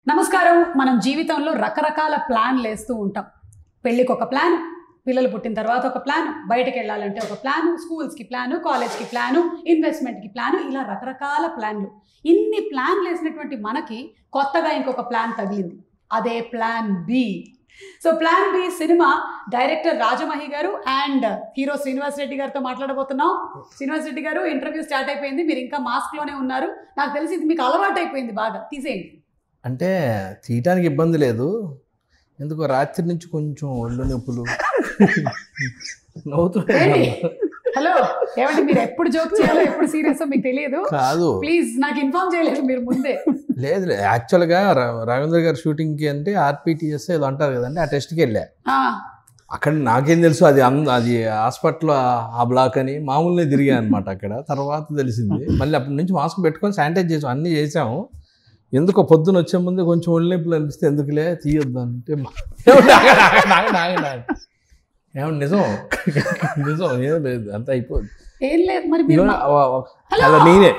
నమస్కారం. మనం జీవితంలో రకరకాల ప్లాన్లు వేస్తూ ఉంటాం. పెళ్ళికి ఒక ప్లాన్, పిల్లలు పుట్టిన తర్వాత ఒక ప్లాన్, బయటకు వెళ్ళాలంటే ఒక ప్లాన్, స్కూల్స్కి ప్లాను, కాలేజ్కి ప్లాను, ఇన్వెస్ట్మెంట్కి ప్లాను, ఇలా రకరకాల ప్లాన్లు. ఇన్ని ప్లాన్లు వేసినటువంటి మనకి కొత్తగా ఇంకొక ప్లాన్ తగిలింది. అదే plan B. So plan B cinema director Rajamahi గారు అండ్ హీరో శ్రీనివాస్ రెడ్డి గారితో మాట్లాడబోతున్నాం. శ్రీనివాస్ రెడ్డి గారు, ఇంటర్వ్యూ స్టార్ట్ అయిపోయింది, మీరు ఇంకా మాస్క్లోనే ఉన్నారు. నాకు తెలిసి ఇది మీకు అలవాటు అయిపోయింది, బాగా తీసేయండి. అంటే తీయటానికి ఇబ్బంది లేదు, ఎందుకో రాత్రి నుంచి కొంచెం ఒళ్ళు నొప్పులు నవ్వుతున్నాయి. హలో, ఏమంటే మీరు ఎప్పుడు జోక్ చేయాలో ఎప్పుడు సీరియస్ మీకు తెలియదు కాదు, ప్లీజ్ నాకు ఇన్ఫార్మ్ చేయలేదు మీరు ముందే. లేదు యాక్చువల్గా రాఘవేంద్ర గారి షూటింగ్కి అంటే ఆర్పిటిఎస్ ఏదో అంటారు కదండి, ఆ టెస్ట్కి వెళ్ళా. అక్కడ నాకేం తెలుసు అది అది హాస్పిటల్ ఆ బ్లాక్ అని మామూలునే తిరిగా అనమాట. అక్కడ తర్వాత తెలిసింది. మళ్ళీ అప్పటి నుంచి మాస్క్ పెట్టుకొని శానిటైజ్ చేసాం, అన్నీ చేసాము. ఎందుకో పొద్దున వచ్చే ముందు కొంచెం ఒళ్ళు నొప్పులు అనిపిస్తే ఎందుకులే తీయొద్దు అంటే ఏమన్నా నిజం నిజం ఏం లేదు, అంత అయిపోద్ది. ఏం లేదు మరి అలా నేనే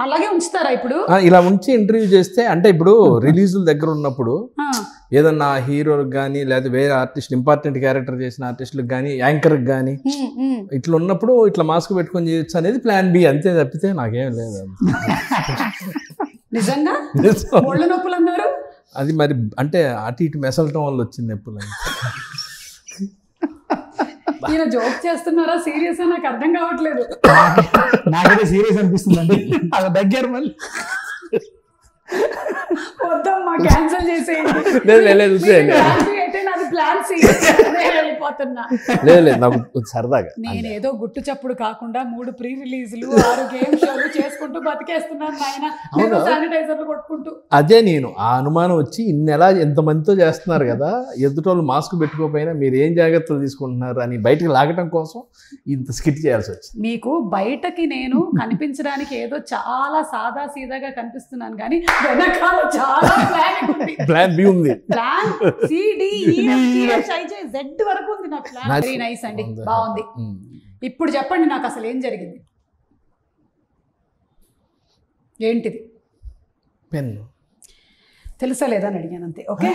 అలాగే ఉంచుతారా ఇప్పుడు? ఇలా ఉంచి ఇంటర్వ్యూ చేస్తే, అంటే ఇప్పుడు రిలీజుల దగ్గర ఉన్నప్పుడు ఏదన్నా హీరోలకు కానీ లేదా వేరే ఆర్టిస్ట్ ఇంపార్టెంట్ క్యారెక్టర్ చేసిన ఆర్టిస్టులకు కానీ యాంకర్కి కానీ ఇట్లా ఉన్నప్పుడు ఇట్లా మాస్క్ పెట్టుకొని చేయొచ్చు అనేది ప్లాన్ బి, అంతే తప్పితే నాకేం లేదు. నిజంగా ఒళ్ళు నొప్పులు అన్నారు, అది మరి అంటే అటు ఇటు మెసలటం వల్ల వచ్చింది నొప్పులు. ఈయన జోక్ చేస్తున్నారా సీరియస్ నాకు అర్థం కావట్లేదు. నాకైతే సీరియస్ అనిపిస్తుందండి. అది దగ్గర మళ్ళీ వద్దమ్మా, క్యాన్సిల్ చేసేయండి. లేదు నాకు సరదాగా, నేనేదో గుట్టు చప్పుడు కాకుండా 3 ప్రీ రిలీజ్లు 6 గేమ్ షోలు చేసుకుంటూ బతికేస్తున్నాను నాయన, శానిటైజర్లు కొట్టుకుంటూ. అదే నేను ఆ అనుమానం వచ్చి ఇన్నెలా ఎంతమందితో చేస్తున్నారు కదా, ఎదుటోళ్ళు మాస్క్ పెట్టుకోకపోయినా మీరు ఏం జాగ్రత్తలు తీసుకుంటున్నారు అని బయటకు లాగటం కోసం ఇంత స్కిట్ చేయాల్సి వచ్చింది. మీకు బయటకి నేను కనిపించడానికి ఏదో చాలా సాదా సీదాగా కనిపిస్తున్నాను, కానీ వెనకాల చాలా ప్లాన్ బి ఉంది. ప్లాన్ జెడ్ వరకు ఉంది నా ప్లాన్. వెరీ నైస్ అండి, బాగుంది. ఇప్పుడు చెప్పండి నాకు అసలు ఏం జరిగింది, ఏంటిది? పెన్ను తెలుసా లేదా అని అడిగాను అంతే. ఓకే,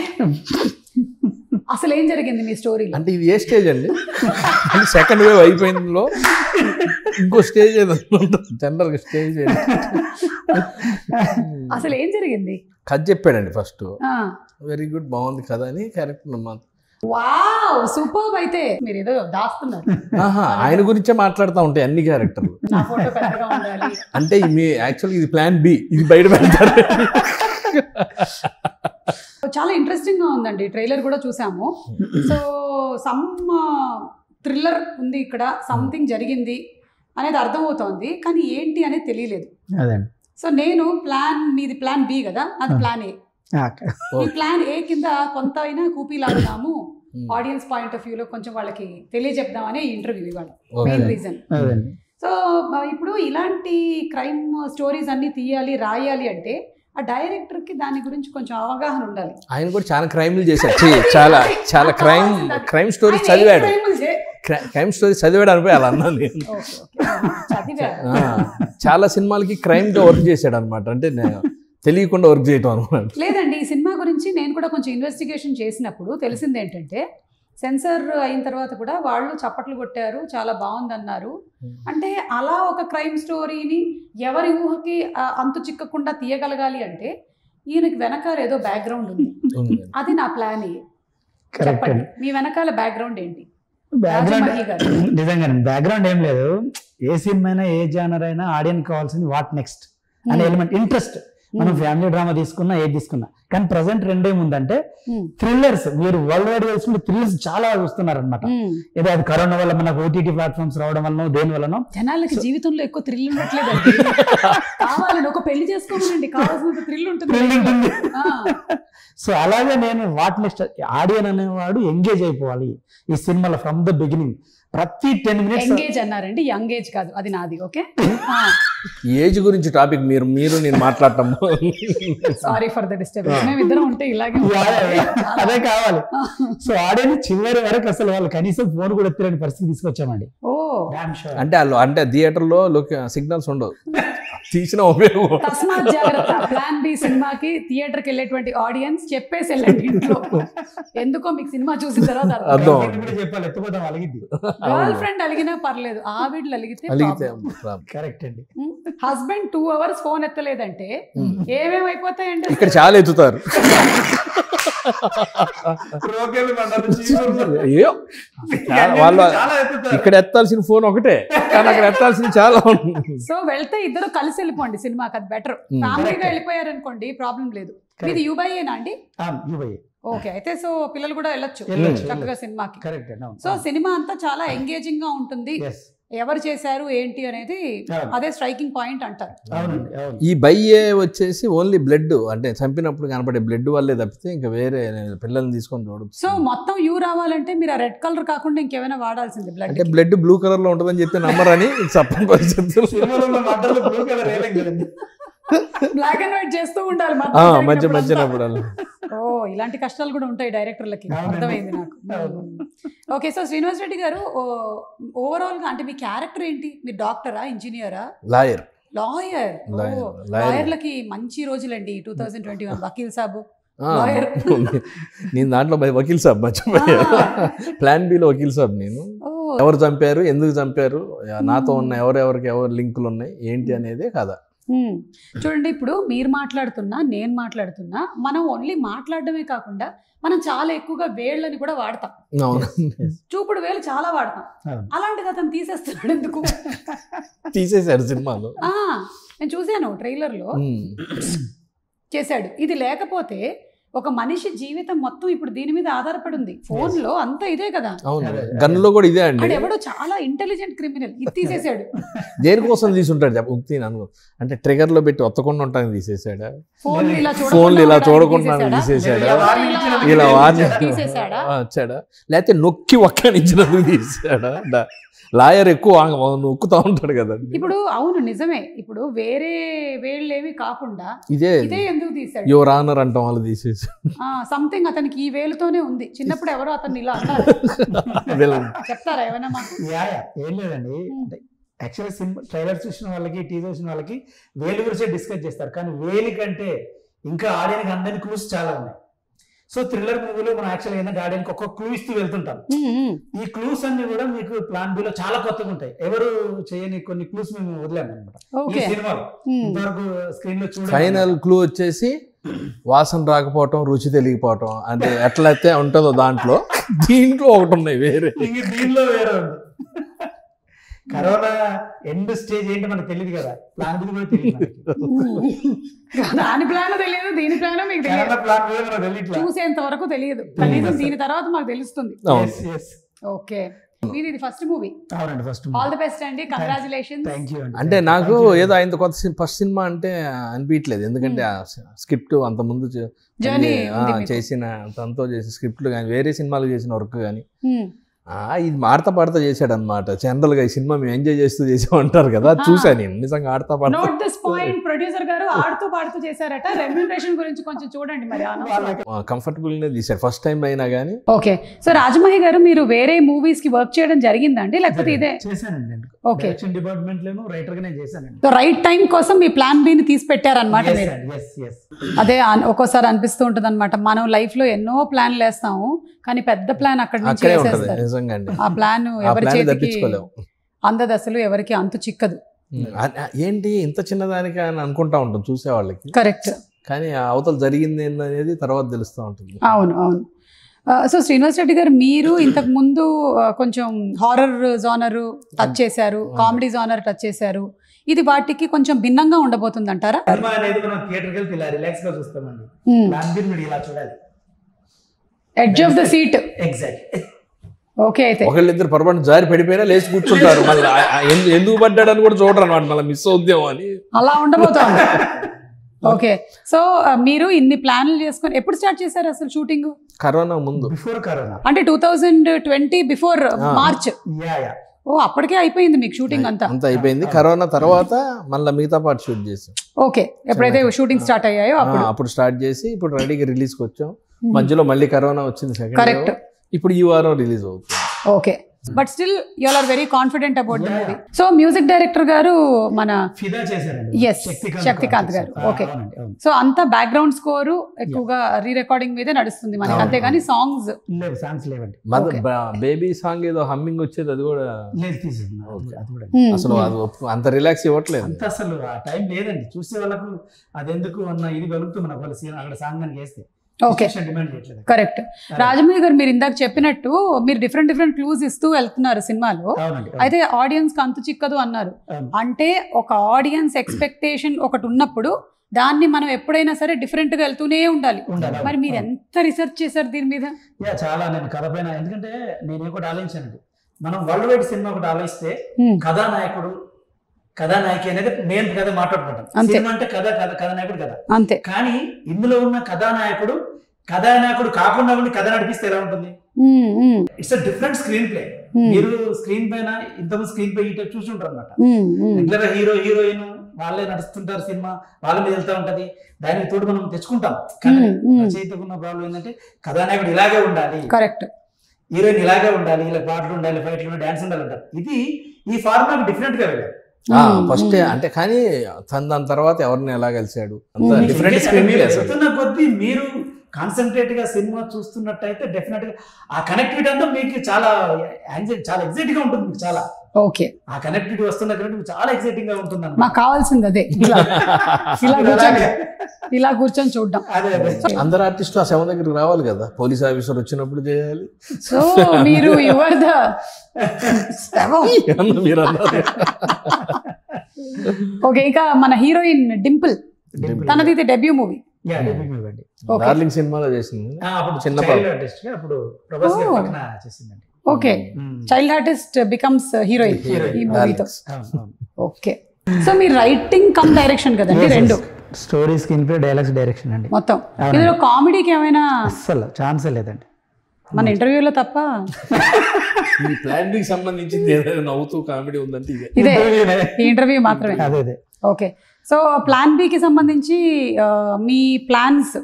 అసలు ఏం జరిగింది మీ స్టోరీ? అంటే ఇది ఏ స్టేజ్ అండి? సెకండ్ వేవ్ అయిపోయిందో ఇంకో స్టేజ్ ఉంటుంది జనరల్గా. స్టేజ్ అసలు ఏం జరిగింది? కథ చెప్పాడండి ఫస్ట్, వెరీ గుడ్ బాగుంది కదా అని క్యారెక్టర్. Wow super. అయితే మీరు ఏదో దాస్తున్నారు. ఆయన గురించే మాట్లాడుతూ ఉంటాయి అన్ని క్యారెక్టర్లు. అంటే మీ యాక్చువల్గా ఇది ప్లాన్ బి, ఇది బయట పెడతారు. చాలా ఇంట్రెస్టింగ్ గా ఉందండి, ట్రైలర్ కూడా చూసాము. సో సమ్ థ్రిల్లర్ ఉంది ఇక్కడ, సంథింగ్ జరిగింది అనేది అర్థమవుతోంది, కానీ ఏంటి అనేది తెలియలేదు. సో నేను మీది ప్లాన్ బి కదా, అది ప్లాన్ ఏ. ఈ ప్లాన్ ఏ కింద కొంత అయినా కూపీలాగుదాము, ఆడియన్స్ పాయింట్ ఆఫ్ వ్యూలో కొంచెం వాళ్ళకి తెలియజెప్దామనే ఈ ఇంటర్వ్యూ ఇవాళ మెయిన్ రీజన్. సో ఇప్పుడు ఇలాంటి క్రైమ్ స్టోరీస్ అన్ని తీయాలి, రాయాలి అంటే ఆ డైరెక్టర్ కి దాని గురించి కొంచెం అవగాహన ఉండాలి. ఆయన కూడా చాలా క్రైమ్లు చేశారు, చాలా చాలా క్రైమ్ స్టోరీస్ చదివాడు. క్రైమ్ స్టోరీ చదివాడు అనిపోయి అలా అన్నా నేను. చాలా సినిమాలకి క్రైమ్ గా వర్క్ చేశాడు అనమాట, అంటే తెలియకుండా వర్క్ చేయటం అనమాట. లేదండి, ఈ సినిమా గురించి నేను కూడా కొంచెం ఇన్వెస్టిగేషన్ చేసినప్పుడు తెలిసింది ఏంటంటే, సెన్సార్ అయిన తర్వాత కూడా వాళ్ళు చప్పట్లు కొట్టారు, చాలా బాగుందన్నారు. అంటే అలా ఒక క్రైమ్ స్టోరీని ఎవరి ఊహకి అంతు చిక్కకుండా తీయగలగాలి అంటే ఈయనకి వెనకాల ఏదో బ్యాక్గ్రౌండ్ ఉంది. అది నా ప్లాన్. చెప్పండి మీ వెనకాల బ్యాక్గ్రౌండ్ ఏంటి? నిజంగా బ్యాక్గ్రౌండ్ ఏం లేదు. ఏ సినిమా అయినా ఏ జానర్ అయినా ఆడియన్స్ కావాల్సింది వాట్ నెక్స్ట్ అనే ఎలిమెంట్, ఇంట్రెస్ట్. మనం ఫ్యామిలీ డ్రామా తీసుకున్నా ఏది తీసుకున్నా, కానీ ప్రజెంట్ రెండేముందంటే థ్రిల్లర్స్. మీరు వరల్డ్ వైడ్ తెలుసుకుంటే థ్రిల్లర్స్ చాలా చూస్తున్నారు అనమాట. ఏదో అది కరోనా వల్ల మనకు ఓటీటీ ప్లాట్ఫామ్స్ రావడం వల్ల, దేని వల్ల జనాలకి జీవితంలో ఎక్కువ థ్రిల్ ఉండట్లేదు. కావాలని ఒక పెళ్లి చేసుకోవాలండి, కావాల్సినంత థ్రిల్ ఉంటుంది. సో అలాగే నేను వాట్ నెక్స్ట్, ఆడియన్ అనేవాడు ఎంగేజ్ అయిపోవాలి ఈ సినిమాలో ఫ్రమ్ ద బిగినింగ్. ప్రతి 10 minutes ఎంగేజ్ అన్నారండి, యంగ్ ఏజ్ కాదు, అది నాది. ఓకే, ఏజ్ గురించి టాపిక్ మీరు నేను మాట్లాడటం. Sorry for the disturbance. మేము ఇద్దరం ఉంటే ఇలాగే అదే కావాలి. సో ఆడియన్స్ చివరి వరకు అసలు వాళ్ళు కనీసం ఫోన్ కూడా ఎత్తలేని పరిస్థితి తీసుకొచ్చామండి. ఓ అంటే థియేటర్లో సిగ్నల్స్ ఉండవు. తీసిన ఉపయోగం. తస్మాత్ జాగ్రత్త. ప్లాన్ బి సినిమాకి థియేటర్కి వెళ్ళేటువంటి ఆడియన్స్ చెప్పేసి వెళ్ళండి ఇంట్లో. ఎందుకో మీకు సినిమా చూసిన తర్వాత అర్థం. చెప్పాలి, ఎత్తుపోతాం అలిగిద్ది. గర్ల్ ఫ్రెండ్ అలిగినా పర్లేదు, ఆవిడలు అలిగితే కరెక్ట్ అండి. హస్బెండ్ 2 hours ఫోన్ ఎత్తలేదంటే ఏమేమి అయిపోతాయండి. ఇక్కడ చాలా ఎత్తుతారు. వాళ్ళు ఇక్కడ ఎత్తాల్సిన ఫోన్ ఒకటే, కానీ అక్కడ ఎత్తాల్సిన చాలా ఉంది. సో వెళ్తే ఇద్దరు కలిసి వెళ్ళిపోండి సినిమాకి, అది బెటర్. ఫ్యామిలీగా వెళ్ళిపోయారు అనుకోండి ప్రాబ్లం లేదు. ఇది యూబైయేనా అండి? ఓకే, అయితే సో పిల్లలు కూడా వెళ్ళొచ్చు చక్కగా సినిమాకి. సో సినిమా అంతా చాలా ఎంగేజింగ్ గా ఉంటుంది. ఎవరు చేశారు ఏంటి అనేది అదే స్ట్రైకింగ్ పాయింట్ అంటారు. ఈ బయ్యే వచ్చేసి ఓన్లీ బ్లడ్, అంటే చంపినప్పుడు కనపడే బ్లడ్ వల్లే తప్పితే ఇంకా వేరే పిల్లల్ని తీసుకొని చూడదు. సో మొత్తం యూ రావాలంటే మీరు ఆ రెడ్ కలర్ కాకుండా ఇంకేమైనా వాడాల్సింది. బ్లడ్ అంటే బ్లడ్ బ్లూ కలర్ లో ఉంటుందని చెప్తే నమ్మరని చెప్పని పరిస్థితులు. బ్లాక్ అండ్ వైట్ చేస్తూ ఉండాలి మధ్యనప్పుడు. ఓ, ఇలాంటి కష్టాలు కూడా ఉంటాయి డైరెక్టర్లకి, అర్థమైంది నాకు. ఓకే, సో శ్రీనివాస్ రెడ్డి గారు ఓవరాల్ గా అంటే మీ క్యారెక్టర్ ఏంటి? మీరు డాక్టరా, ఇంజనీరా, లాయర్? లాయర్లకి మంచి రోజులండి 2021. వకీల్ సాబు, నేను దాంట్లో వకీల్ సాబ్ మర్చిపోయా. ప్లాన్ బిలో వకీల్ సాబ్ నేను. ఎవరు చంపారు, ఎందుకు చంపారు, నాతో ఉన్న ఎవరెవరికి ఎవరు లింకులు ఉన్నాయి ఏంటి అనేది కదా. చూడండి, ఇప్పుడు మీరు మాట్లాడుతున్నా నేను మాట్లాడుతున్నా, మనం ఓన్లీ మాట్లాడడమే కాకుండా మనం చాలా ఎక్కువగా వేళ్ళని కూడా వాడతాం. చూపుడు వేలు చాలా వాడతాం. అలాంటిది అతను తీసేస్తున్నాడు ఎందుకు? తీసేశాడు సినిమాలో. నేను చూశాను ట్రైలర్ లో చేశాడు. ఇది లేకపోతే ఒక మనిషి జీవితం మొత్తం ఇప్పుడు దీని మీద ఆధారపడి ఉంది. ఫోన్ లో అంతా ఇదే కదా. గన్లో కూడా ఇదే అండి. ఎవడో చాలా ఇంటెలిజెంట్ క్రిమినల్ ఇది తీసేశాడు. దేనికోసం తీసుంటాడు అనుకో, అంటే ట్రిగర్ లో పెట్టి ఒత్తకుండా ఉంటాను తీసేసాడా, ఫోన్ ఇలా చూడకుండా తీసేసాడా, ఇలా తీసేసాడా, వచ్చాడా, లేకపోతే నొక్కి ఒక్కనిచ్చినందుకు తీసాడా. లాయర్ ఎక్కువ నొక్కుతా ఉంటాడు కదా. ఇప్పుడు అవును నిజమే, ఇప్పుడు వేరే వేళ్ళేవి కాకుండా ఇదే ఎందుకు తీసాడు? యువర్ ఆనర్ అంటాం వాళ్ళు తీసేసి. సంథింగ్ అతనికి ఈ వేలుతోనే ఉంది. చిన్నప్పుడు ఎవరో అతన్ని ఇలా అన్నారు, చెప్తారా ఏమైనా మాకు? ఏం లేదండి, యాక్చువల్గా సినిమా ట్రైలర్ చూసిన వాళ్ళకి, టీజర్ చూసిన వాళ్ళకి వేలు గురించే డిస్కస్ చేస్తారు, కానీ వేలి కంటే ఇంకా ఆడియన్కి అందరినీ క్లూస్ చాలా ఉన్నాయి. సో థ్రిల్లర్ మూవీలో మనం యాక్చువల్గా ఏంటంటే ఆడియన్కి ఒక్కొక్క క్లూ ఇస్తూ వెళ్తుంటాం. ఈ క్లూస్ అన్ని కూడా మీకు ప్లాన్ బిలో చాలా కొత్తగా ఉంటాయి. ఎవరు చేయని కొన్ని క్లూస్ మేము వదిలాము అనమాట ఈ సినిమాలో. ఇంతవరకు స్క్రీన్ లో చూడండి, ఫైనల్ క్లూ వచ్చేసి వాసన రాకపోవటం, రుచి తెలియకపోవటం, అంటే ఎట్లయితే ఉంటుందో దాంట్లో దీంట్లో ఒకటి ఉన్నాయి వేరే, దీనిలో వేరే ఉంది. కరోనా ఎండ్ స్టేజ్ ఏంటి మనకు తెలియదు కదా, ప్లాన్ బిల్ కూడా తెలియదు. దాని ప్లాన్ తెలియదు, దీని ప్లాన్ మీకు తెలియదు, చూసేంత వరకు తెలియదు. కనీసం దీని తర్వాత మాకు తెలుస్తుంది. ఓకే, ఇది ఫస్ట్ మూవీ. అవునండి, ఫస్ట్. ఆల్ ది బెస్ట్ అండి, కంగ్రాచులేషన్స్. థాంక్యూ. అంటే నాకు ఏదో ఆయన కొత్త ఫస్ట్ సినిమా అంటే అనిపించలేదు, ఎందుకంటే ఆ స్క్రిప్ట్ అంత ముందు చేసిన తనతో చేసిన స్క్రిప్ట్లు కానీ వేరే సినిమాలు చేసిన వర్క్ కానీ ఇది ఆడతా పాడతా చేశాడు అనమాట. జనరల్ గా ఈ సినిమా మేము ఎంజాయ్ చేస్తూ చేసామంటారు కదా, చూసాను నేను నిజంగా ఆడతా పాడతా. నోట్ దిస్ పాయింట్, ప్రొడ్యూసర్ గారు ఆడుతూ పాడుతూ చేశారట. రెమ్యూనరేషన్ గురించి కొంచెం చూడండి మరి. కంఫర్టబుల్ గా తీశారు ఫస్ట్ టైం అయినా కానీ. ఓకే, సో రాజమహి గారు మీరు వేరే మూవీస్ కి వర్క్ చేయడం జరిగిందండి లేకపోతే ఇదే? చేశానండి, ఓకే, డిపార్ట్మెంట్ లోను రైటర్ గానే చేశానండి. సో రైట్ టైం కోసం మీ ప్లాన్ బి ని తీసి పెట్టారన్నమాట మీరు. అదే ఒక్కోసారి అనిపిస్తూ ఉంటుంది అనమాట, మనం లైఫ్ లో ఎన్నో ప్లాన్లు వేస్తాము కానీ పెద్ద ప్లాన్ అక్కడి నుంచి వేసేస్తారు. ఆ ప్లాన్ ఎవరి చేతికి అందదు, అసలు ఎవరికి అంతు చిక్కదు. ఏంటి ఇంత చిన్నదానికి అని అనుకుంటా ఉంటాం చూసే వాళ్ళకి. కరెక్ట్, కానీ అవతల జరిగింది అనేది తర్వాత తెలుస్తూ ఉంటుంది. అవును అవును. సో శ్రీనివాస్ రెడ్డి గారు, మీరు ఇంతకు ముందు కొంచెం హారర్ జోనర్ టచ్ చేశారు, కామెడీ జోనర్ టచ్ చేశారు. ఇది వాటికి కొంచెం భిన్నంగా ఉండబోతుంది అంటారా? Edge of the seat. Okay, అయితే ఒకళ్ళిద్దరు పొరపాటు జారి పడిపోయినా లేచి కూర్చుంటారు, మళ్ళీ ఎందుకు పడ్డాడని కూడా చూడరు అనమాట, మళ్ళీ మిస్ అవుద్దాం అని అలా ఉండబోతోంది. ఓకే, సో మీరు ఇన్ని ప్లాన్లు చేసుకొని ఎప్పుడు స్టార్ట్ చేశారు అసలు షూటింగ్? కరోనా ముందు, బిఫోర్ కరోనా, అంటే 2020 బిఫోర్ మార్చ్. ఓ, అప్పటికే అయిపోయింది మీకు షూటింగ్ అంతా అయిపోయింది. కరోనా తర్వాత మళ్ళీ మిగతా పార్ట్ షూట్ చేసాం. ఓకే, ఎప్పుడైతే షూటింగ్ స్టార్ట్ అయ్యాయో అప్పుడు స్టార్ట్ చేసి ఇప్పుడు రెడీగా రిలీజ్కి వచ్చాం. మధ్యలో మళ్ళీ కరోనా వచ్చింది సెకండ్. కరెక్ట్, ఇప్పుడు ఈ వారం రిలీజ్ అవుతుంది. Okay, but still you are very confident about the movie. So music director గారు మన ఫిదా చేశారండి. ఎస్ శక్తికాంత్ గారు. ఓకే, సో అంతా బ్యాక్గ్రౌండ్ స్కోర్ ఎక్కువగా రీ రికార్డింగ్ మీదే నడుస్తుంది మనకి, అంతేగాని సాంగ్స్ లేవండి. బేబీ సాంగ్ ఏదో హమ్మింగ్ వచ్చేది, అది కూడా లేదు తీసేది అది కూడా. అసలు అది అంత రిలాక్స్ ఇవ్వట్లేదు అంత, అసలు ఆ టైం లేదండి. చూసే వాళ్ళకు అది ఎందుకు అన్న ఇది కలుగుతుంది నాకు, వాళ్ళ సీన్ అక్కడ సాంగ్ అని చేస్తే. Okay, correct. రాజమౌళి గారు మీరు ఇందాక చెప్పినట్టు మీరు డిఫరెంట్ క్లూస్ ఇస్తూ వెళ్తున్నారు సినిమాలో, అయితే ఆడియన్స్ కి అంతు చిక్కదు అన్నారు. అంటే ఒక ఆడియన్స్ ఎక్స్పెక్టేషన్ ఒకటి ఉన్నప్పుడు దాన్ని మనం ఎప్పుడైనా సరే డిఫరెంట్ గా వెళ్తూనే ఉండాలి. మరి మీరు ఎంత రీసెర్చ్ చేశారు దీని మీద? చాలా, నేను కథ పైన, ఎందుకంటే నేను ఒకటి ఆలోచించానండి, మనం వరల్డ్ వైడ్ సినిమా ఒకటి ఆలోచిస్తే కథానాయకి అనేది మెయిన్ కథ మాట్లాడుకుంటాం. సినిమా అంటే కథానాయకుడు కదా, అంతే. కానీ ఇందులో ఉన్న కథానాయకుడు కాకుండా ఉండి కథ నడిపిస్తే ఎలా ఉంటుంది? It's a different screen play. మీరు స్క్రీన్ పైన ఇంతకుముందు స్క్రీన్ ప్లే ఇటు చూసి ఉంటారు అనమాట. రెగ్యులర్ గా హీరో హీరోయిన్ వాళ్ళే నడుస్తుంటారు, సినిమా వాళ్ళ మీద వెళ్తా ఉంటది, దానికి తోడు మనం తెచ్చుకుంటాం. కానీ రచయితకు ఉన్న ప్రాబ్లం ఏంటంటే కథానాయకుడు ఇలాగే ఉండాలి, కరెక్ట్, హీరోయిన్ ఇలాగే ఉండాలి, ఇలా పాటలు ఉండాలి, ఫైట్లు ఉండాలి, డాన్స్ ఉండాలి అంటారు. ఇది ఈ ఫార్మాట్ డిఫరెంట్ గా వెళ్ళాలి ఫస్ట్. అంటే కానీ దాని తర్వాత ఎవరిని ఎలా కలిసాడు వెళ్తున్న కొద్దీ మీరు కాన్సన్ట్రేట్ గా సినిమా చూస్తున్నట్టయితే డెఫినెట్ గా ఆ కనెక్టివిటీ అంతా మీకు చాలా ఎగ్జైట్ గా ఉంటుంది. మీకు చాలా ఓకే, ఆ కనెక్టివిటీ వస్తున్న చాలా ఎగ్జైటింగ్ గా ఉంటుంది. మాకు కావాల్సింది అదే, ఇలా కూర్చొని చూడడం. అందరు ఆర్టిస్టులు ఆ శవం దగ్గరికి రావాలి కదా, పోలీస్ ఆఫీసర్ వచ్చినప్పుడు చేయాలి. సో మీరు యువర్ ద ఓకే. ఇక మన హీరోయిన్ డింపుల్, తనది ఇది డెబ్యూ మూవీ. డార్లింగ్ సినిమాలో చేసింది, చిన్న okay. Child artist becomes heroine ఈ మూవీతో. ఓకే, సో మీ రైటింగ్ కమ్ డైరెక్షన్ కదండి, రెండు story, screen play, dialogues, direction అండి మొత్తం. ఇందులో కామెడీకి ఏమైనా అస్సలు ఛాన్సే లేదండి, మన ఇంటర్వ్యూలో తప్ప. ఈ ప్లాన్ కి సంబంధించింది ఏదైనా నవ్వుతూ కామెడీ ఉందంటే ఇదే, ఈ ఇంటర్వ్యూ మాత్రమే. అదే. ఓకే, సో ప్లాన్ బి కి సంబంధించి మీ ప్లాన్స్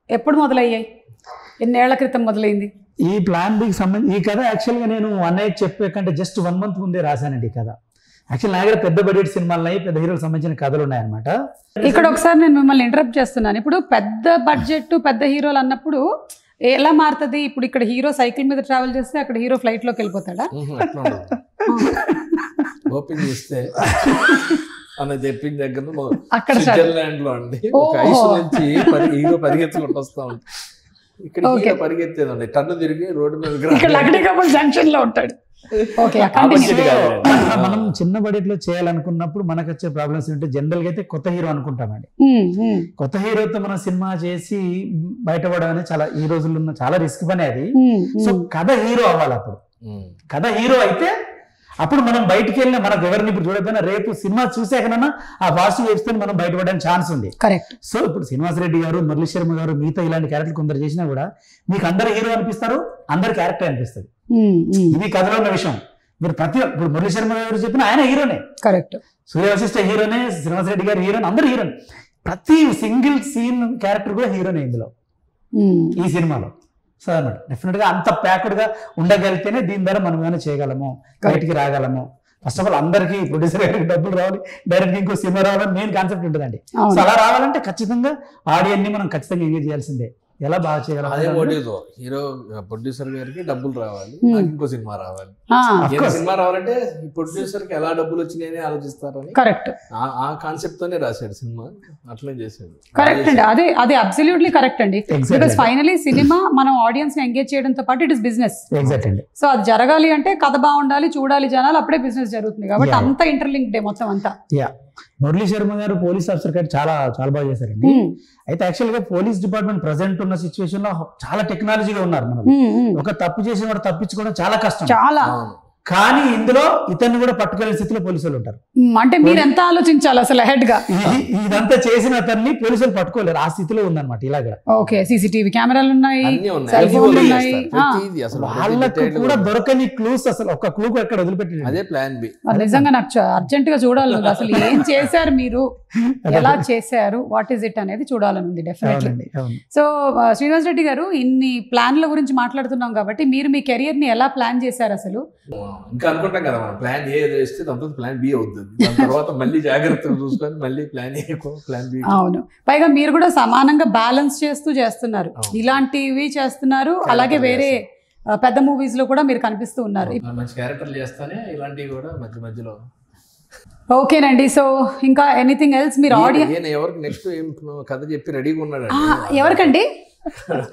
ఎప్పుడు మొదలయ్యాయి? ఎన్నేళ్ల క్రితం మొదలైంది ఈ ప్లాన్ బికి సంబంధించి? ఈ కథ యాక్చువల్గా నేను అన్నయ్య చెప్పే కంటే జస్ట్ 1 month ముందే రాశానండి ఈ కథ. యాక్చువల్ నా దగ్గర పెద్ద బడ్జెట్ సినిమాలు పెద్ద హీరోలకు సంబంధించిన కథలు ఉన్నాయన్నమాట. ఇక్కడ ఒకసారి నేను మిమ్మల్ని ఇంటరప్ట్ చేస్తున్నాను. ఇప్పుడు పెద్ద బడ్జెట్ పెద్ద హీరోలు అన్నప్పుడు ఎలా మారుతుంది? ఇప్పుడు ఇక్కడ హీరో సైకిల్ మీద ట్రావెల్ చేస్తే అక్కడ హీరో ఫ్లైట్ లోకి వెళ్ళిపోతాడా? ఓపెన్ చేస్తే అన్న చెప్పిన దగ్గర స్విట్జర్లాండ్ లో అండి ఒక ఐస్ నుంచి హీరో పరిగెత్తుకుంటూ వస్తా ఉంటాడు. ఇక్కడ పరిగెత్తేదండి, టన్ను తిరిగి రోడ్డు మీద జంక్షన్ లో ఉంటాడు. మనం చిన్న బడ్జెట్ లో చేయాలనుకున్నప్పుడు మనకు వచ్చే ప్రాబ్లమ్స్ ఏంటంటే జనరల్ గా అయితే కొత్త హీరో అనుకుంటామండి. కొత్త హీరోతో మనం సినిమా చేసి బయటపడడం అనేది చాలా ఈ రోజుల్లో ఉన్న చాలా రిస్క్ పని అది. సో కథ హీరో అవ్వాలి. అప్పుడు కథ హీరో అయితే అప్పుడు మనం బయటికి వెళ్ళిన మనకు ఎవరిని ఇప్పుడు చూడకపోయినా రేపు సినిమా చూసాకనన్నా ఆ పాజిటివ్ వేస్తే మనం బయటపడడానికి ఛాన్స్ ఉంది. సో ఇప్పుడు శ్రీనివాస్ రెడ్డి గారు, మురళీ శర్మ గారు, మిగతా ఇలాంటి క్యారెక్టర్ కొందరు చేసినా కూడా మీకు అందరు హీరో అనిపిస్తారు, అందరు క్యారెక్టర్ అనిపిస్తుంది. ఇది కథలో ఉన్న విషయం. మీరు ఇప్పుడు మురళీ శర్మ గారు చెప్పిన ఆయన హీరోనే, కరెక్ట్. సూర్య వశిష్ఠ హీరోనే, శ్రీనివాస్ రెడ్డి గారు హీరోనే, అందరు హీరోనే. ప్రతి సింగిల్ సీన్ క్యారెక్టర్ కూడా హీరోనే ఇందులో ఈ సినిమాలో. సో అన్నమాట డెఫినెట్ గా అంత ప్యాక్డ్ గా ఉండగలిగితేనే దీని ద్వారా మనం ఏమైనా చేయగలము, బయటికి రాగలము. ఫస్ట్ ఆఫ్ ఆల్ అందరికీ ప్రొడ్యూసర్ గారికి డబ్బులు రావాలి, డైరెక్ట్ ఇంకో సినిమా రావాలని మెయిన్ కాన్సెప్ట్ ఉంటుందండి. సో అలా రావాలంటే ఖచ్చితంగా ఆడియన్స్ ని మనం ఖచ్చితంగా ఎంగేజ్ చేయాల్సిందే. ఎలా బాగా చేయగలం? అదే మోటివ్. హీరో ప్రొడ్యూసర్ గారికి డబ్బులు రావాలి, ఇంకో సినిమా రావాలి. సినిమా రావాలంటే ఈ ప్రొడ్యూసర్ కి ఎలా డబ్బులు వచ్చినాయని ఆలోచిస్తారని కరెక్ట్ ఆ కాన్సెప్ట్ తోనే రాశాడు సినిమా. అట్లే చేశాడు. కరెక్ట్ అండి, అదే అబ్సల్యూట్లీ కరెక్ట్ అండి. బికాస్ ఫైనలీ సినిమా మనం ఆడియన్స్ ని ఎంగేజ్ చేయడంతో పాటు ఇట్ ఇస్ బిజినెస్. సో అది జరగాలి అంటే కథ బాగుండాలి, చూడాలి జనాలు, అప్పుడే బిజినెస్ జరుగుతుంది. కాబట్టి అంత ఇంటర్లింక్డ్ మొత్తం అంతా. మురళీ శర్మ గారు పోలీస్ ఆఫీసర్ గారు చాలా చాలా బాగా చేశారండి. అయితే యాక్చువల్ గా పోలీస్ డిపార్ట్మెంట్ ప్రెసెంట్ ఉన్న సిచ్యువేషన్ లో చాలా టెక్నాలజీగా ఉన్నారు. మనం ఒక తప్పు చేసిన వాడు తప్పించుకోవడం చాలా కష్టం. చాలా కానీ ఇందులో ఇతన్ని కూడా పట్టుకునే స్థితిలో పోలీసులు ఉంటారు. అంటే మీరు ఎంత ఆలోచించాలి అసలు హెడ్ గా. ఇదంతా చేసిన అతన్ని పోలీసులు పట్టుకోలేరు, ఆ స్థితిలో ఉందన్నమాట. ఇలాగ ఓకే, సీసీటీవీ కెమెరాలు ఉన్నాయి, సెల్ ఫోన్లు ఉన్నాయి, వాళ్ళకు కూడా దొరకని క్లూస్, అసలు ఒక క్లూ ఎక్కడ వదిలిపెట్టి. అదే ప్లాన్ బి. నిజంగా నాకు అర్జెంట్ గా చూడాలి అసలు ఏం చేశారు మీరు, ఎలా చేశారు, వాట్ ఈస్ ఇట్ అనేది చూడాలనుంది డెఫినెట్లీ. సో శ్రీనివాస్ రెడ్డి గారు, ఇన్ని ప్లాన్ల గురించి మాట్లాడుతున్నాం కాబట్టి మీరు మీ కెరియర్ ని ఎలా ప్లాన్ చేశారు అసలు? ఇంకా అనుకుంటాం కదా మనం, ప్లాన్ ఏ వేస్తే దాంతో ప్లాన్ బి అవుతుంది, దాని తర్వాత మళ్ళీ జాగ్రత్తగా చూసుకొని మళ్ళీ ప్లాన్ ఏ ప్లాన్ బి. అవును, పైగా మీరు కూడా సమానంగా బ్యాలెన్స్ చేస్తున్నారు, ఇలాంటివి చేస్తున్నారు, అలాగే వేరే పెద్ద మూవీస్ లో కూడా మీరు కనిపిస్తూ ఉన్నారు. మంచి క్యారెక్టర్లు చేస్తానే ఇలాంటివి కూడా మధ్య మధ్యలో. ఓకేనండి, సో ఇంకా ఎనీథింగ్ ఎల్స్ మీరు ఆడియన్స్ ఎవరికి నెక్స్ట్ ఏం కథ చెప్పి రెడీగా ఉన్నాడు? ఎవరికండి?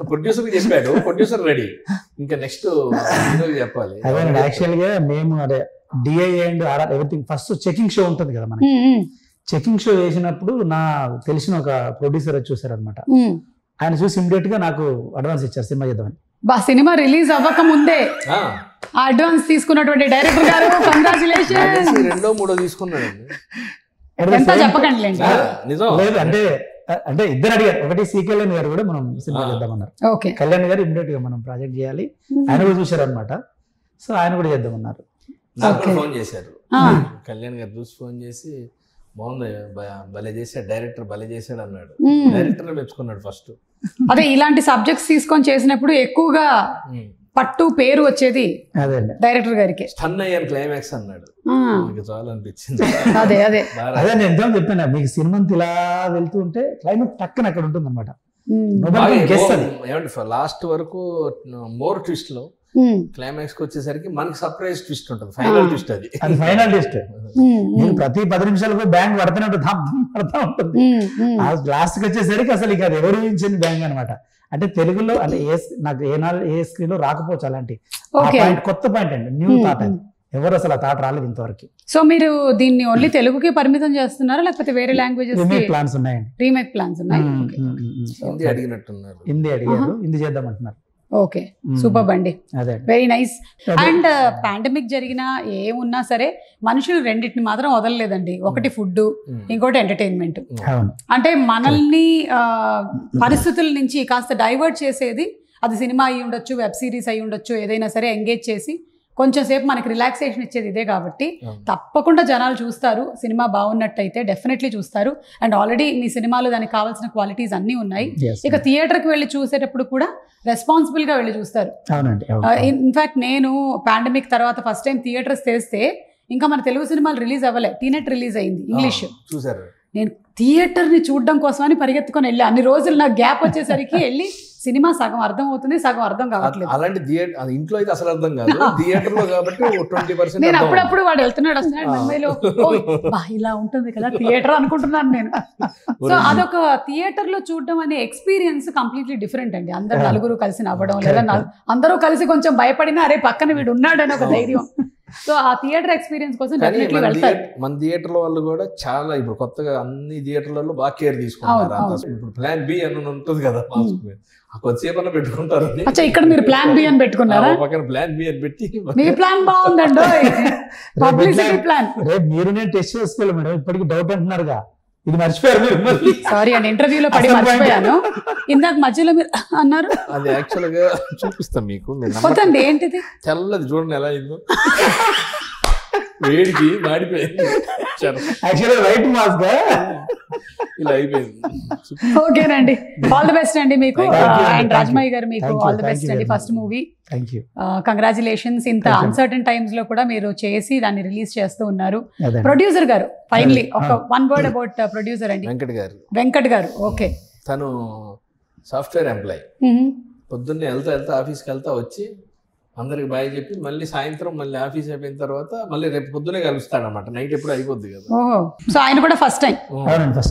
ప్రొడ్యూసర్ చెప్పాడు, ప్రొడ్యూసర్ రెడీ, ఇంకా నెక్స్ట్ చెప్పాలి. అదే యాక్చువల్ గా మేము అదే DI and RR everything first checking show ఉంటుంది కదా మనకి. చెకింగ్ షో వేసినప్పుడు నా తెలిసిన ఒక ప్రొడ్యూసర్ చూసారు అనమాట. ఆయన చూసి ఇమ్మీడియట్ గా నాకు అడ్వాన్స్ ఇచ్చారు సినిమా చేద్దామని. సినిమా రిలీజ్ అవ్వక ముందే అడ్వాన్స్ తీసుకున్నటువంటి డైరెక్టర్ గారు కంగ్రాచులేషన్స్. రెండో మూడో తీసుకున్నాడు, ఎంత చెప్పకండి. లేదు అంటే ఇద్దరు అడిగారు, ఒకటి సి కళ్యాణ్ గారు కూడా మనం సినిమా చేద్దామన్నారు. కళ్యాణ్ గారు ఇమ్మీడియట్ గా మనం ప్రాజెక్ట్ చేయాలి, ఆయన కూడా చూసారు అనమాట. సో ఆయన కూడా చేద్దామన్నారు. ఫోన్ చేశారు కళ్యాణ్ గారు, చూసి ఫోన్ చేసి బాగుంది, భలే చేశాడు డైరెక్టర్, భలే చేశాడు అన్నాడు. డైరెక్టర్ మెచ్చుకున్నాడు ఫస్ట్. అదే ఇలాంటి సబ్జెక్ట్స్ తీసుకొని చేసినప్పుడు ఎక్కువగా పట్టు పేరు వచ్చేది డైరెక్టర్ గారికి. స్టన్ అయ్యాను క్లైమాక్స్ అన్నాడు, చాలా అనిపించింది. అదే అదే అదే నేను ఎంత చెప్పాను, మీకు సినిమా ఇలా వెళ్తూ ఉంటే క్లైమాక్స్ టక్కన అక్కడ ఉంటుంది అనమాట. ఏమంటే లాస్ట్ వరకు మోర్ ట్విస్ట్ లో క్లైమాక్స్ కి వచ్చేసరికి మనకి సర్ప్రైజ్ ట్విస్ట్ ఉంటుంది, ఫైనల్ ట్విస్ట్. అది ఫైనల్ ట్విస్ట్. ప్రతి 10 నిమిషాలకు బ్యాంక్ పడుతూనే పడతా ఉంటుంది. లాస్ట్ కి వచ్చేసరికి అసలు ఇక అది ఎవరు ఊహించింది బ్యాంక్ అనమాట. అంటే తెలుగులో అంటే నాకు ఏ స్క్రీన్ లో రాకపోవచ్చు అలాంటి కొత్త పాయింట్ అండి, న్యూ థాట్ అండి. ఎవరు అసలు ఆ థాట్ రాలేదు ఇంతవరకు. సో మీరు దీన్ని ఓన్లీ తెలుగుకి పరిమితం చేస్తున్నారా లేకపోతే వేరే లాంగ్వేజెస్? రీమేక్ ప్లాన్స్ ఉన్నాయండి. రీమేక్ ప్లాన్స్ ఉన్నాయి. హిందీ అడిగినట్టున్నారు, హిందీ అడిగారు, హిందీ చేద్దామంటున్నారు. ఓకే, సూపర్ అండి, వెరీ నైస్. అండ్ పాండమిక్ జరిగినా ఏమున్నా సరే మనుషులు రెండింటిని మాత్రం వదలలేదండి. ఒకటి ఫుడ్, ఇంకోటి ఎంటర్టైన్మెంట్. అంటే మనల్ని పరిస్థితుల నుంచి కాస్త డైవర్ట్ చేసేది అది సినిమా అయి ఉండొచ్చు, వెబ్ సిరీస్ అయి ఉండొచ్చు, ఏదైనా సరే ఎంగేజ్ చేసి కొంచెం సేపు మనకి రిలాక్సేషన్ ఇచ్చేది ఇదే. కాబట్టి తప్పకుండా జనాలు చూస్తారు, సినిమా బాగున్నట్టయితే డెఫినెట్లీ చూస్తారు. అండ్ ఆల్రెడీ మీ సినిమాలో దానికి కావాల్సిన క్వాలిటీస్ అన్నీ ఉన్నాయి. ఇక థియేటర్కి వెళ్ళి చూసేటప్పుడు కూడా రెస్పాన్సిబుల్ గా వెళ్ళి చూస్తారు. ఇన్ఫాక్ట్ నేను పాండమిక్ తర్వాత ఫస్ట్ టైం థియేటర్స్ తెరిస్తే ఇంకా మన తెలుగు సినిమాలు రిలీజ్ అవ్వలే, టీనెట్ రిలీజ్ అయింది ఇంగ్లీష్. నేను థియేటర్ని చూడడం కోసమని పరిగెత్తుకొని వెళ్ళి అన్ని రోజులు నాకు గ్యాప్ వచ్చేసరికి వెళ్ళి సినిమా సగం అర్థం అవుతుంది, సగం అర్థం కావట్లేదు. అలాంటి ఇంట్లో అయితే అసలు అర్థం కాదు, థియేటర్ లో కాబట్టి 20%. నేను అప్పుడప్పుడు వాడు వస్తున్నాడు ముంబైలో, ఇలా ఉంటుంది కదా థియేటర్ అనుకుంటున్నాను నేను. సో అదొక థియేటర్ లో చూడడం అనే ఎక్స్పీరియన్స్ కంప్లీట్లీ డిఫరెంట్ అండి. అందరు నలుగురు కలిసి నవ్వడం, లేదా అందరూ కలిసి కొంచెం భయపడినా అరే పక్కన వీడు ఉన్నాడని ఒక ధైర్యం. సో ఆ థియేటర్ ఎక్స్పీరియన్స్ కోసం డెఫినెట్లీ వెళ్తారు. మన థియేటర్ వాళ్ళు కూడా చాలా ఇప్పుడు కొత్తగా అన్ని థియేటర్లలో బాగా కేర్ తీసుకుంటారు. ఇప్పుడు ప్లాన్ బి అని ఉంటుంది కదా, కొద్దిసేపు అన్న పెట్టుకుంటారు. ఇక్కడ మీరు ప్లాన్ బి అని పెట్టుకున్నారా? పక్కన ప్లాన్ బి అని పెట్టి మీ ప్లాన్ బాగుందండి, పబ్లిసిటీ ప్లాన్. మీరు నేను టెస్ట్ చేసుకోవాలి మేడం, ఇప్పటికి డౌట్ అంటున్నారుగా, ఇది మర్చిపోయారు. సారీ అండి, ఇంటర్వ్యూలో పడి మర్చిపోయాను. ఇందాక మధ్యలో మీరు అన్నారు, అది యాక్చువల్ గా చూపిస్తాం మీకు. పోతండి ఏంటిది తెల్లది చూడండి ఎలా అయిందో, వేడికి మాడిపోయింది. వైట్ మాస్క్ ఇలా అయిపోయింది. ఓకేనండి, ఆల్ ది బెస్ట్ అండి మీకు. అండ్ రాజమయ్య గారు మీకు ఆల్ ది బెస్ట్ అండి, ఫస్ట్ మూవీ. కంగ్రాచులేషన్స్. ఇంత అన్సర్టన్ టైమ్స్ లో కూడా మీరు చేసి దాన్ని రిలీజ్ చేస్తూ ఉన్నారు. ప్రొడ్యూసర్ గారు ఫైనలీ ఒక వన్ వర్డ్ అబౌట్ ప్రొడ్యూసర్ అండి. వెంకట్ గారు. ఓకే, తను సాఫ్ట్వేర్ ఎంప్లాయ్. పొద్దున్నే వెళ్తా ఆఫీస్కి వెళ్తా వచ్చి అందరికి బాయ్ చెప్పి మళ్ళీ సాయంత్రం మళ్ళీ ఆఫీస్ అయిపోయిన తర్వాత మళ్ళీ రేపు పొద్దునే కలుస్తాడు అనమాట. నైట్ ఎప్పుడు అయిపోద్ది కదా. సో ఆయన కూడా ఫస్ట్ టైం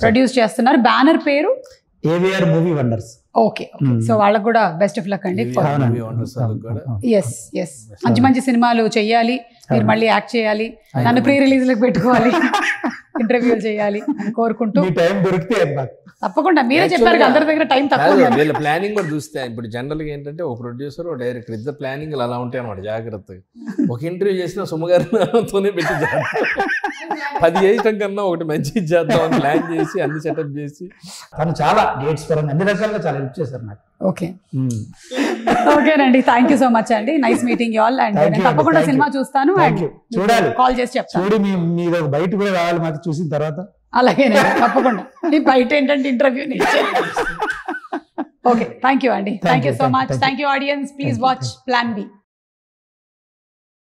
ప్రొడ్యూస్ చేస్తున్నారు. బ్యానర్ పేరు AVR movie wonders. Okay so వాళ్ళకు కూడా బెస్ట్ ఆఫ్ లక్ అండి. ఎస్ ఎస్ మంచి మంచి సినిమాలు చెయ్యాలి, మీరు మళ్ళీ యాక్ట్ చేయాలి, నన్ను ప్రీ రిలీజ్ లకు పెట్టుకోవాలి, ఇంటర్వ్యూలు చేయాలి అని కోరుకుంటూ. టైం దొరికితే తప్పకుండా మీరే చెప్పారు అందరి దగ్గర టైం తక్కువ. వీళ్ళ ప్లానింగ్ కూడా చూస్తే ఇప్పుడు జనరల్గా ఏంటంటే ఒక ప్రొడ్యూసర్ ఒక డైరెక్టర్ ఇద్దరు ప్లానింగ్ అలా ఉంటాయి అన్నమాట. జాగ్రత్తగా ఒక ఇంటర్వ్యూ చేసిన సుమగారితోనే పెట్టి 10 చేయటం కన్నా ఒకటి మంచి చేద్దాం అని ప్లాన్ చేసి అన్ని సెటప్ చేసి తను చాలా డేట్స్ పరంగా అన్ని రకాలుగా చాలా హెల్ప్ చేశారు నాకు. ఓకే ఓకేనండి, థ్యాంక్ యూ సో మచ్ అండి, nice meeting you all. And తప్పకుండా సినిమా చూస్తాను అండ్ చూడాలి, కాల్ చేసి చెప్తాను. చూడి మీరు బయట కూడా రావాలి మాకు చూసిన తర్వాత. అలాగేనండి తప్పకుండా, బయట ఏంటంటే ఇంటర్వ్యూ. ఓకే థ్యాంక్ యూ అండి, thank you so much, thank you audience, please watch Plan B.